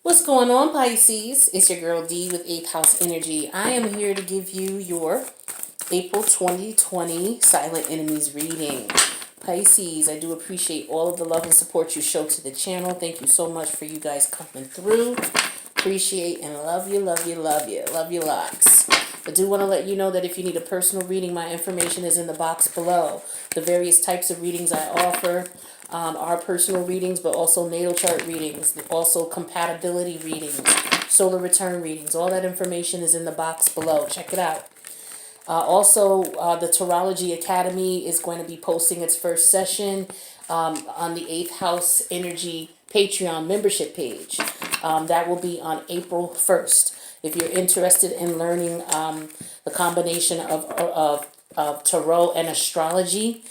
What's going on, Pisces? It's your girl D with 8th House Energy. I am here to give you your April 2020 Silent Enemies reading. Pisces, I do appreciate all of the love and support you show to the channel. Thank you so much for you guys coming through. Appreciate and love you, love you, love you. Love you lots. I do want to let you know that if you need a personal reading, my information is in the box below. The various types of readings I offer are personal readings, but also natal chart readings, also compatibility readings, solar return readings. All that information is in the box below. Check it out. The Tarology Academy is going to be posting its first session on the 8th House Energy Patreon membership page. That will be on April 1st. If you're interested in learning the combination of tarot and astrology,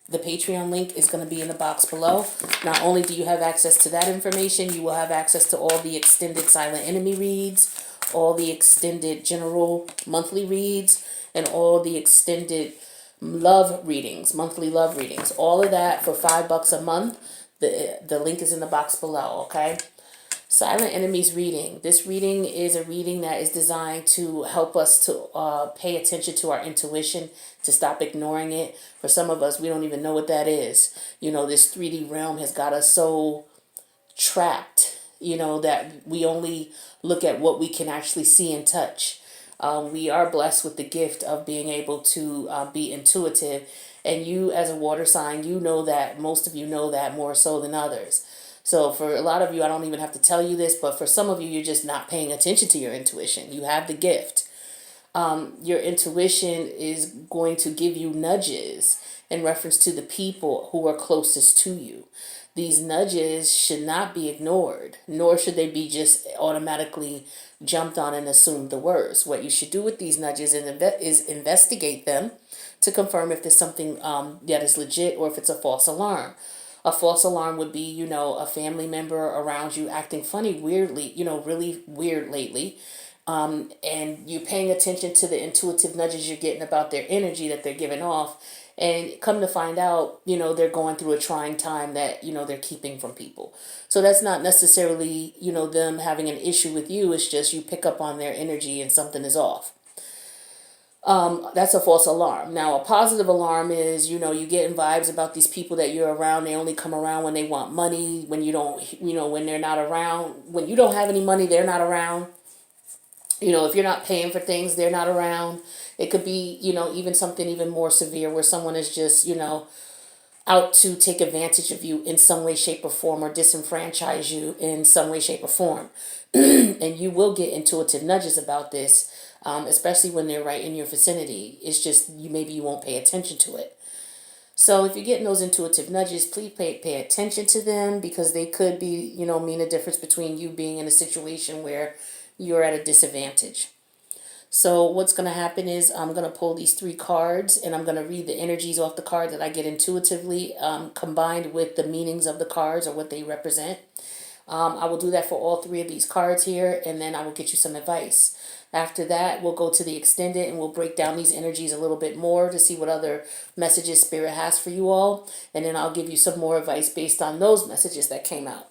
the Patreon link is going to be in the box below. Not only do you have access to that information, you will have access to all the extended silent enemy reads, all the extended general monthly reads, and all the extended love readings, monthly love readings. All of that for $5 a month. The link is in the box below, okay? Silent Enemies reading. This reading is a reading that is designed to help us to pay attention to our intuition, to stop ignoring it. For some of us, we don't even know what that is. You know, this 3D realm has got us so trapped, that we only look at what we can actually see and touch. We are blessed with the gift of being able to be intuitive. And you, as a water sign, you know that. Most of you know that more so than others. So for a lot of you, I don't even have to tell you this, but for some of you, you're just not paying attention to your intuition. You have the gift. Your intuition is going to give you nudges in reference to the people who are closest to you. These nudges should not be ignored, nor should they be just automatically jumped on and assumed the worst. What you should do with these nudges is investigate them to confirm if there's something that is legit or if it's a false alarm. A false alarm would be, a family member around you acting funny, weirdly, really weird lately. And you're paying attention to the intuitive nudges you're getting about their energy that they're giving off. And come to find out, they're going through a trying time that, they're keeping from people. So that's not necessarily, them having an issue with you. It's just you pick up on their energy and something is off. That's a false alarm. Now, a positive alarm is, you getting vibes about these people that you're around. They only come around when they want money, when you don't, when they're not around. When you don't have any money, they're not around. If you're not paying for things, they're not around. It could be, even something even more severe where someone is just, out to take advantage of you in some way, shape, or form, or disenfranchise you in some way, shape, or form. And you will get intuitive nudges about this, especially when they're right in your vicinity. It's just maybe you won't pay attention to it. So if you're getting those intuitive nudges, please pay attention to them, because they could be, mean a difference between you being in a situation where you're at a disadvantage. So what's going to happen is I'm going to pull these 3 cards, and I'm going to read the energies off the card that I get intuitively, combined with the meanings of the cards or what they represent. I will do that for all 3 of these cards here, and then I will get you some advice. After that, we'll go to the extended, and we'll break down these energies a little bit more to see what other messages Spirit has for you all. And then I'll give you some more advice based on those messages that came out.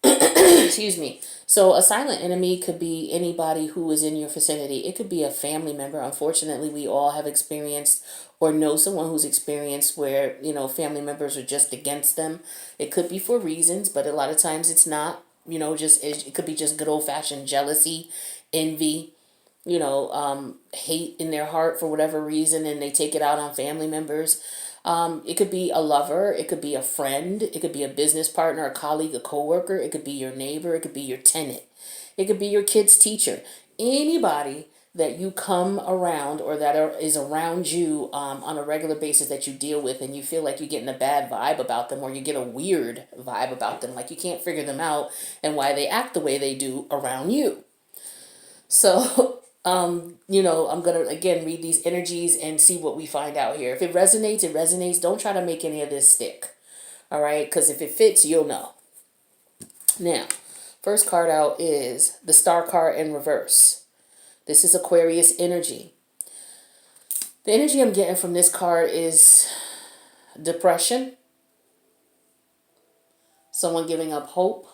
Excuse me. So a silent enemy could be anybody who is in your vicinity. It could be a family member. Unfortunately, we all have experienced or know someone who's experienced where, family members are just against them. It could be for reasons, but a lot of times it's not, it could be just good old fashioned jealousy, envy, hate in their heart for whatever reason, and they take it out on family members. It could be a lover, it could be a friend, it could be a business partner, a colleague, a coworker, it could be your neighbor, it could be your tenant, it could be your kid's teacher. Anybody that you come around or that is around you on a regular basis that you deal with, and you feel like you're getting a bad vibe about them, or you get a weird vibe about them, like you can't figure them out and why they act the way they do around you. So I'm going to, again, read these energies and see what we find out here. If it resonates, it resonates. Don't try to make any of this stick. All right? Because if it fits, you'll know. Now, first card out is the Star card in reverse. This is Aquarius energy. The energy I'm getting from this card is depression, someone giving up hope,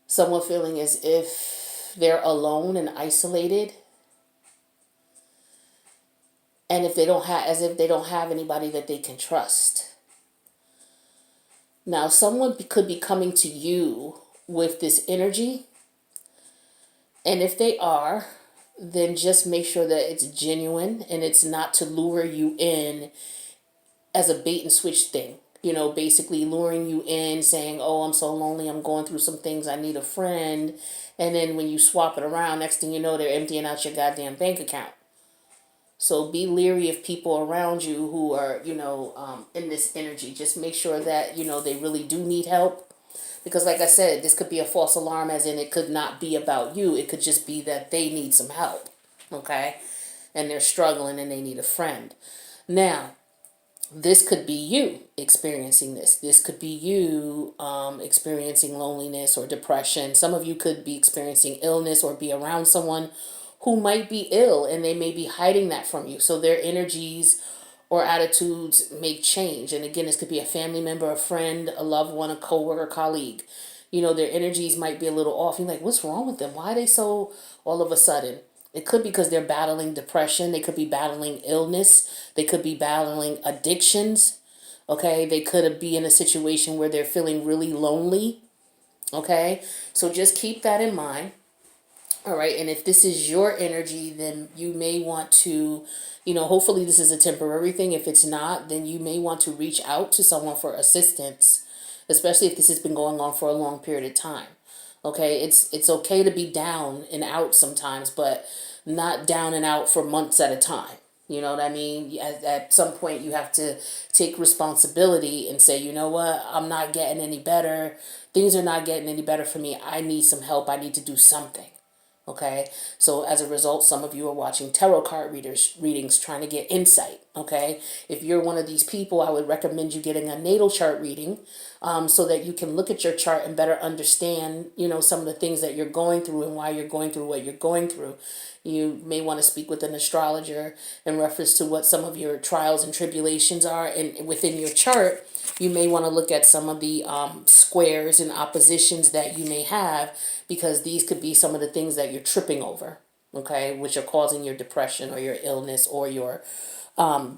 someone feeling as if they're alone and isolated, and if they don't have, as if they don't have anybody that they can trust. Now, someone could be coming to you with this energy, and if they are, then just make sure that it's genuine and it's not to lure you in as a bait and switch thing. You know, basically luring you in, saying, oh, I'm so lonely, I'm going through some things, I need a friend. And then when you swap it around, next thing you know, they're emptying out your goddamn bank account. So be leery of people around you who are, in this energy. Just make sure that, they really do need help. Because like I said, this could be a false alarm, as in it could not be about you. It could just be that they need some help. Okay? And they're struggling and they need a friend. Now, this could be you experiencing this. This could be you experiencing loneliness or depression. Some of you could be experiencing illness or be around someone who might be ill and they may be hiding that from you. So their energies or attitudes may change. And again, this could be a family member, a friend, a loved one, a coworker, colleague. Their energies might be a little off. You're like, what's wrong with them? Why are they so all of a sudden? It could be because they're battling depression. They could be battling illness. They could be battling addictions. Okay. They could be in a situation where they're feeling really lonely. Okay. So just keep that in mind. All right. And if this is your energy, then you may want to, hopefully this is a temporary thing. If it's not, then you may want to reach out to someone for assistance, especially if this has been going on for a long period of time. Okay. It's okay to be down and out sometimes, but not down and out for months at a time. You know what I mean? At some point, you have to take responsibility and say, you know what? I'm not getting any better. Things are not getting any better for me. I need some help. I need to do something. Okay, so as a result, some of you are watching tarot card readings trying to get insight. Okay, if you're one of these people, I would recommend you getting a natal chart reading, so that you can look at your chart and better understand, some of the things that you're going through and why you're going through what you're going through. You may want to speak with an astrologer in reference to what some of your trials and tribulations are, and within your chart, you may want to look at some of the squares and oppositions that you may have, because these could be some of the things that you're tripping over, okay, which are causing your depression or your illness or your, some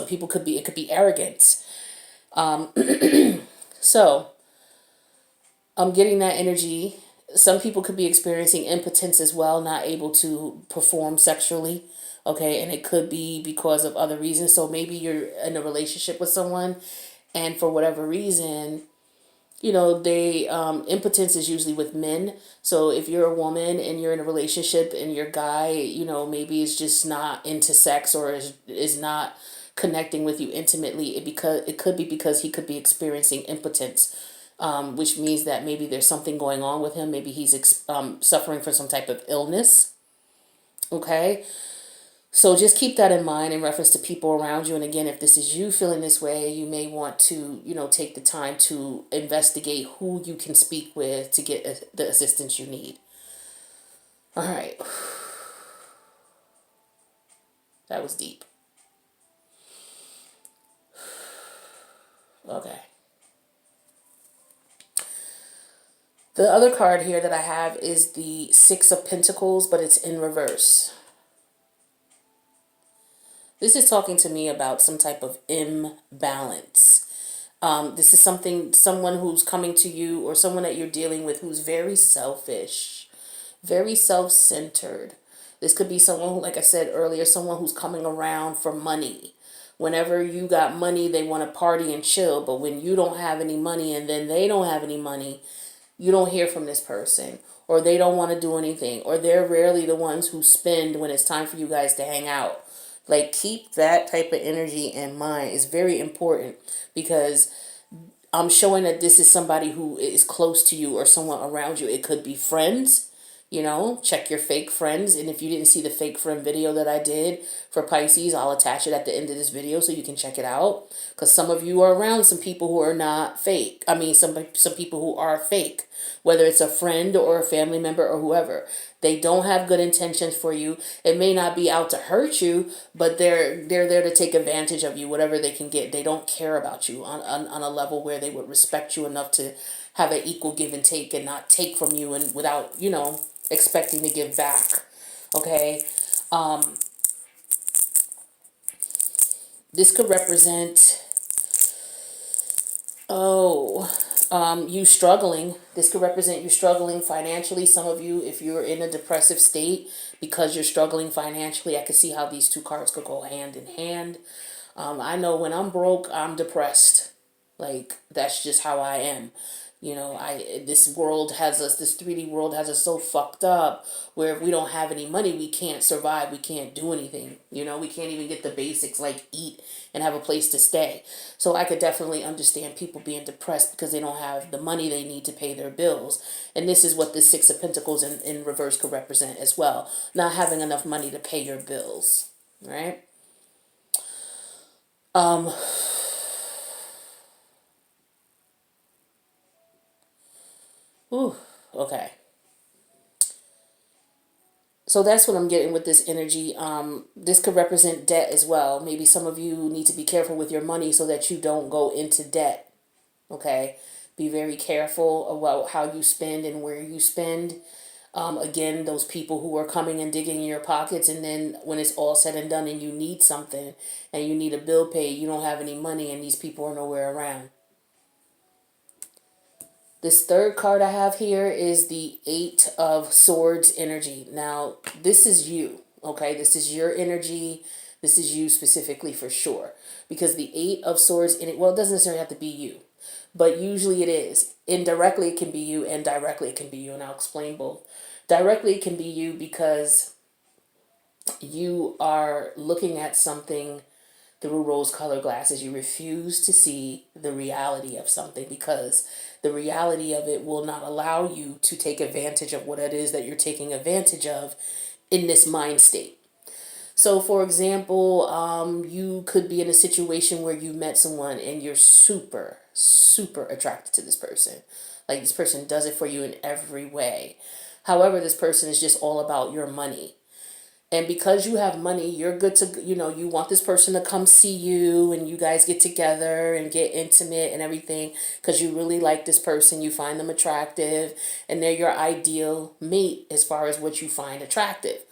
people it could be arrogance. So I'm getting that energy. Some people could be experiencing impotence as well, not able to perform sexually. Okay, and it could be because of other reasons. So maybe you're in a relationship with someone, and for whatever reason, they impotence is usually with men. So if you're a woman and you're in a relationship and your guy, maybe is just not into sex or is not connecting with you intimately, it could be because he could be experiencing impotence, which means that maybe there's something going on with him. Maybe he's suffering from some type of illness. Okay. So just keep that in mind in reference to people around you. And again, if this is you feeling this way, you may want to, take the time to investigate who you can speak with to get the assistance you need. All right. That was deep. Okay. The other card here that I have is the Six of Pentacles, but it's in reverse. This is talking to me about some type of imbalance. This is someone who's coming to you, or someone that you're dealing with who's very selfish, very self-centered. This could be someone who, like I said earlier, someone who's coming around for money. Whenever you got money, they want to party and chill. But when you don't have any money and then they don't have any money, you don't hear from this person, or they don't want to do anything, or they're rarely the ones who spend when it's time for you guys to hang out. Like, keep that type of energy in mind. It's very important, because I'm showing that this is somebody who is close to you or someone around you. It could be friends. Check your fake friends. And if you didn't see the fake friend video that I did for Pisces, I'll attach it at the end of this video so you can check it out. Because some of you are around some people who are not fake. I mean, some people who are fake, whether it's a friend or a family member or whoever. They don't have good intentions for you. It may not be out to hurt you, but they're there to take advantage of you, whatever they can get. They don't care about you on a level where they would respect you enough to have an equal give and take and not take from you and without, expecting to give back. Okay? This could represent, you struggling. This could represent you struggling financially. Some of you, if you're in a depressive state because you're struggling financially, I could see how these two cards could go hand in hand. I know when I'm broke, I'm depressed. Like, that's just how I am. This world has us, this 3D world has us so fucked up where if we don't have any money, we can't survive. We can't do anything. We can't even get the basics like eat and have a place to stay. So I could definitely understand people being depressed because they don't have the money they need to pay their bills. And this is what the Six of Pentacles in reverse could represent as well. Not having enough money to pay your bills, right? Ooh, okay. So that's what I'm getting with this energy. This could represent debt as well. Maybe some of you need to be careful with your money so that you don't go into debt. Okay? Be very careful about how you spend and where you spend. Again, those people who are coming and digging in your pockets, and then when it's all said and done and you need something and you need a bill paid, you don't have any money and these people are nowhere around. This third card I have here is the Eight of Swords energy. Now, this is you, okay? This is your energy. This is you specifically for sure. Because the Eight of Swords, well, it doesn't necessarily have to be you, but usually it is. Indirectly, it can be you, and directly, it can be you, and I'll explain both. Directly, it can be you because you are looking at something through rose-colored glasses. You refuse to see the reality of something because the reality of it will not allow you to take advantage of what it is that you're taking advantage of in this mind state. So, for example, you could be in a situation where you met someone and you're super, super attracted to this person. Like, this person does it for you in every way. However, this person is just all about your money. And because you have money, you're good to, you want this person to come see you and you guys get together and get intimate and everything because you really like this person. You find them attractive and they're your ideal mate as far as what you find attractive.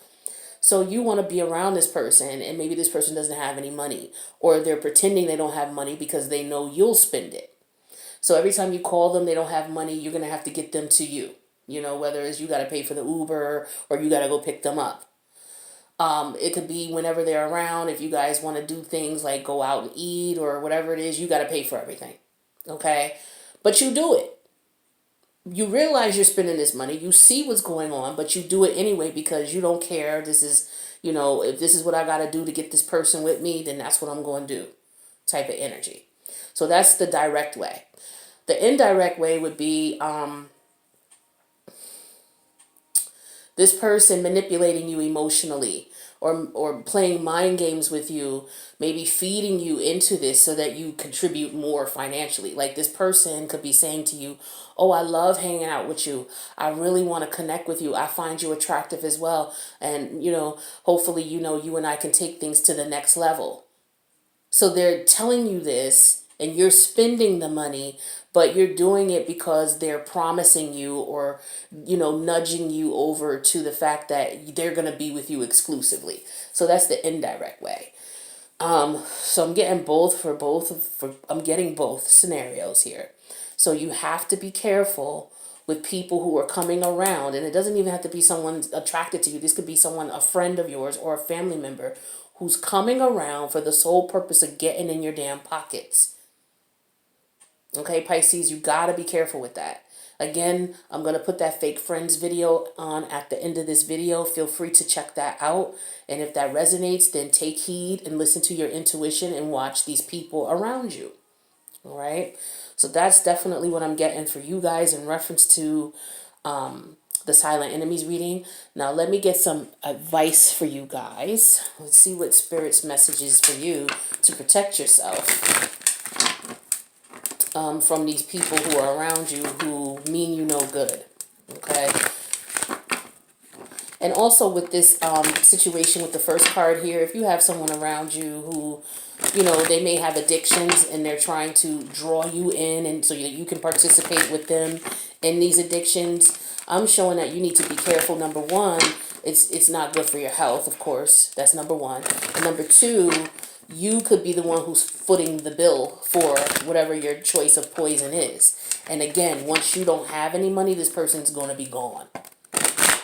So you want to be around this person and maybe this person doesn't have any money or they're pretending they don't have money because they know you'll spend it. So every time you call them, they don't have money, you're going to have to get them to you. Whether it's you got to pay for the Uber or you got to go pick them up. It could be whenever they're around. If you guys want to do things like go out and eat or whatever it is, you got to pay for everything. Okay? But you do it. You realize you're spending this money. You see what's going on, but you do it anyway because you don't care. This is, if this is what I got to do to get this person with me, then that's what I'm going to do type of energy. So that's the direct way. The indirect way would be this person manipulating you emotionally or playing mind games with you, maybe feeding you into this so that you contribute more financially. Like this person could be saying to you, oh, I love hanging out with you. I really want to connect with you. I find you attractive as well. And, hopefully, you and I can take things to the next level. So they're telling you this and you're spending the money, but you're doing it because they're promising you or, nudging you over to the fact that they're going to be with you exclusively. So that's the indirect way. So I'm getting I'm getting both scenarios here. So you have to be careful with people who are coming around, and it doesn't even have to be someone attracted to you. This could be someone, a friend of yours or a family member who's coming around for the sole purpose of getting in your damn pockets. Okay, Pisces, you gotta be careful with that. Again, I'm going to put that fake friends video on at the end of this video. Feel free to check that out. And if that resonates, then take heed and listen to your intuition and watch these people around you. All right. So that's definitely what I'm getting for you guys in reference to the Silent Enemies reading. Now, let me get some advice for you guys. Let's see what Spirit's message is for you to protect yourself from these people who are around you who mean you no good. Okay. And also with this situation with the first card here, if you have someone around you who, they may have addictions and they're trying to draw you in and so that you can participate with them in these addictions, I'm showing that you need to be careful. Number one, it's not good for your health, of course. That's number one. And number two, you could be the one who's footing the bill for whatever your choice of poison is. And again, once you don't have any money, this person's going to be gone.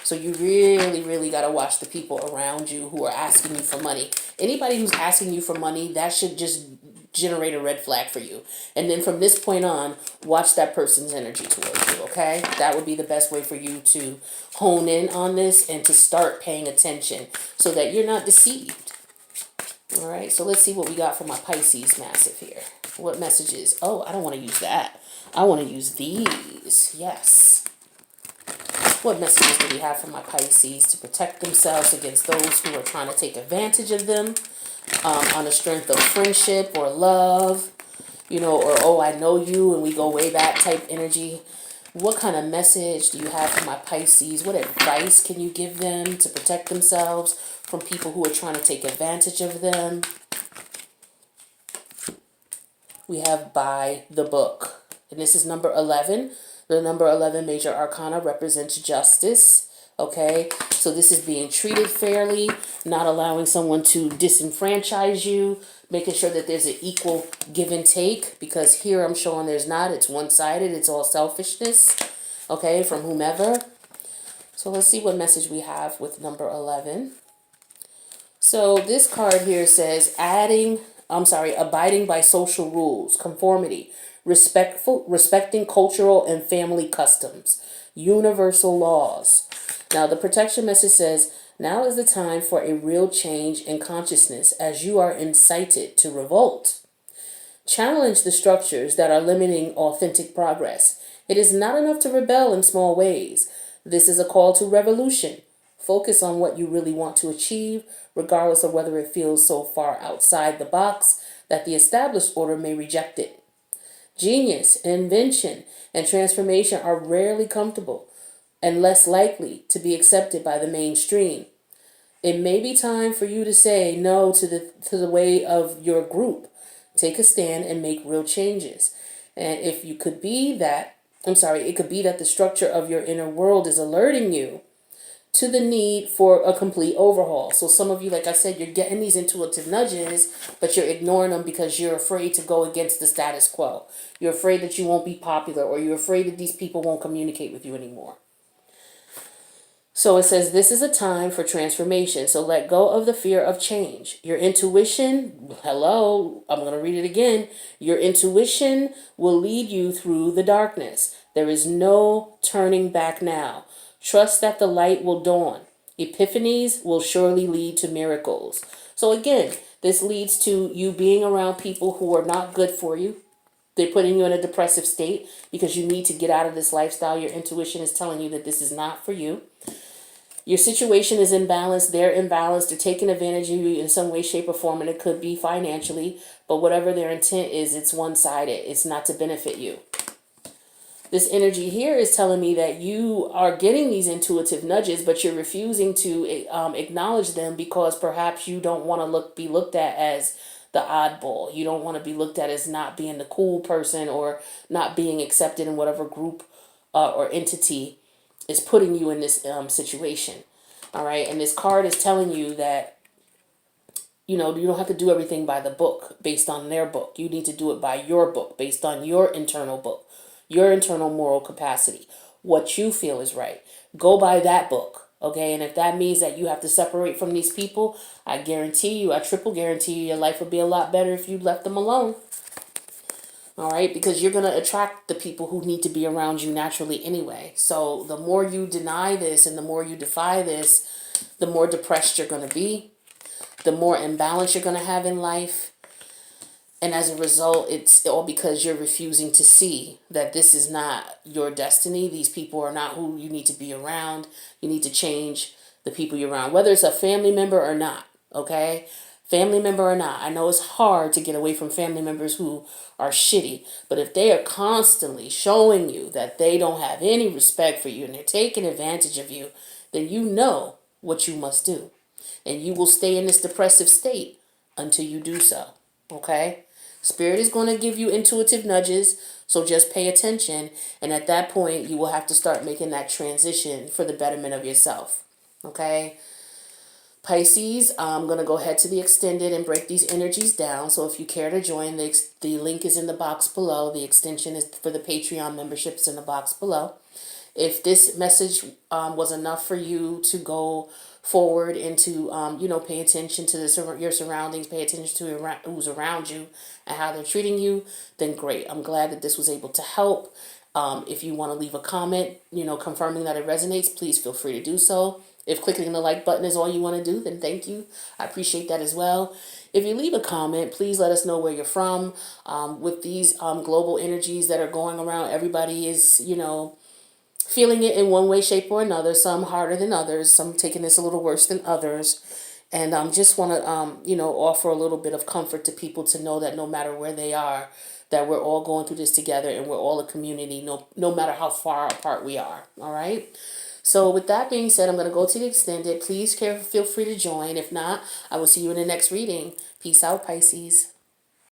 So you really, really got to watch the people around you who are asking you for money. Anybody who's asking you for money, that should just generate a red flag for you. And then from this point on, watch that person's energy towards you, okay? That would be the best way for you to hone in on this and to start paying attention so that you're not deceived. All right, so let's see what we got for my Pisces massive here. What messages? Oh, I don't want to use that. I want to use these. Yes. What messages do we have for my Pisces to protect themselves against those who are trying to take advantage of them on the strength of friendship or love, or, oh, I know you and we go way back type energy? What kind of message do you have for my Pisces? What advice can you give them to protect themselves from people who are trying to take advantage of them? We have by the book. And this is number 11. The number 11 major arcana represents justice. Okay, so this is being treated fairly, not allowing someone to disenfranchise you, making sure that there's an equal give and take, because here I'm showing there's not. It's one-sided. It's all selfishness, okay, from whomever. So let's see what message we have with number 11. So this card here says abiding by social rules, conformity, respecting cultural and family customs, universal laws. Now the protection message says, now is the time for a real change in consciousness as you are incited to revolt. Challenge the structures that are limiting authentic progress. It is not enough to rebel in small ways. This is a call to revolution. Focus on what you really want to achieve, regardless of whether it feels so far outside the box that the established order may reject it. Genius, invention, and transformation are rarely comfortable and less likely to be accepted by the mainstream. It may be time for you to say no to the way of your group. Take a stand and make real changes. And if you could be that, it could be that the structure of your inner world is alerting you to the need for a complete overhaul. So some of you, like I said, you're getting these intuitive nudges, but you're ignoring them because you're afraid to go against the status quo. You're afraid that you won't be popular, or you're afraid that these people won't communicate with you anymore. So it says this is a time for transformation. So let go of the fear of change. Your intuition, hello, I'm going to read it again. Your intuition will lead you through the darkness. There is no turning back now. Trust that the light will dawn. Epiphanies will surely lead to miracles. So again, this leads to you being around people who are not good for you. They're putting you in a depressive state because you need to get out of this lifestyle. Your intuition is telling you that this is not for you. Your situation is imbalanced. They're imbalanced. They're taking advantage of you in some way, shape, or form, and it could be financially. But whatever their intent is, it's one-sided. It's not to benefit you. This energy here is telling me that you are getting these intuitive nudges, but you're refusing to acknowledge them because perhaps you don't want to be looked at as the oddball. You don't want to be looked at as not being the cool person or not being accepted in whatever group or entity is putting you in this situation. All right. And this card is telling you that, you don't have to do everything by the book based on their book. You need to do it by your book based on your internal book, your internal moral capacity, what you feel is right. Go by that book. Okay. And if that means that you have to separate from these people, I triple guarantee you, your life would be a lot better if you left them alone. All right, because you're going to attract the people who need to be around you naturally anyway. So the more you deny this and the more you defy this, the more depressed you're going to be, the more imbalance you're going to have in life. And as a result, it's all because you're refusing to see that this is not your destiny. These people are not who you need to be around. You need to change the people you're around, whether it's a family member or not, okay? Family member or not. I know it's hard to get away from family members who are shitty, but if they are constantly showing you that they don't have any respect for you and they're taking advantage of you, then you know what you must do. And you will stay in this depressive state until you do so. Okay? Spirit is going to give you intuitive nudges, so just pay attention. And at that point, you will have to start making that transition for the betterment of yourself. Okay? Pisces, I'm going to go ahead to the extended and break these energies down. So if you care to join, the link is in the box below. The extension is for the Patreon memberships in the box below. If this message was enough for you to go forward and to, pay attention to your surroundings, pay attention to who's around you and how they're treating you, then great. I'm glad that this was able to help. If you want to leave a comment, confirming that it resonates, please feel free to do so. If clicking the like button is all you want to do, then thank you. I appreciate that as well. If you leave a comment, please let us know where you're from. With these global energies that are going around, everybody is, feeling it in one way, shape, or another. Some harder than others. Some taking this a little worse than others. And just want to, offer a little bit of comfort to people to know that no matter where they are, that we're all going through this together and we're all a community, no matter how far apart we are. All right. So with that being said, I'm going to go to the extended. Please feel free to join. If not, I will see you in the next reading. Peace out, Pisces.